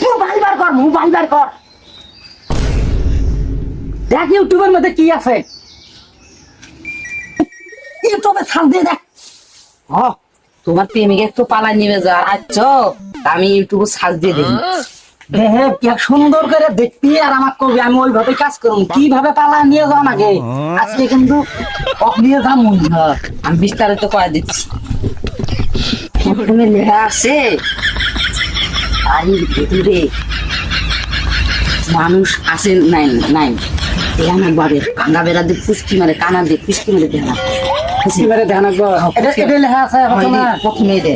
Mobile বার কর, দেখ ইউটিউবের মধ্যে কি আছে, ইউটিউবে সার্চ দিয়ে দেখ। তোমার প্রেমিক একটু পালাই নিবে যা আচ্ছা, আমি ইউটিউবে সার্চ দিয়ে দিই। দেখ কি সুন্দর করে দেখবি আর আমাকে কবি, আমি ওইভাবে কাজ করুন। কিভাবে পালা নিয়ে যাও আমাকে আজকে কিন্তু নিয়ে যাম। আমি বিস্তারিত করে দিচ্ছি। প্রথমে লেখা আছে বাড়ির ভিতরে মানুষ আছে নাই নাই, ধ্যান একবারে ভাঙা বেড়া দিয়ে পুষ্টি মারে, কানা দিয়ে পুষ্টি মারে ধ্যান, পুষ্টি মারে ধ্যান একবার এটা লেখা আছে প্রথমে দে।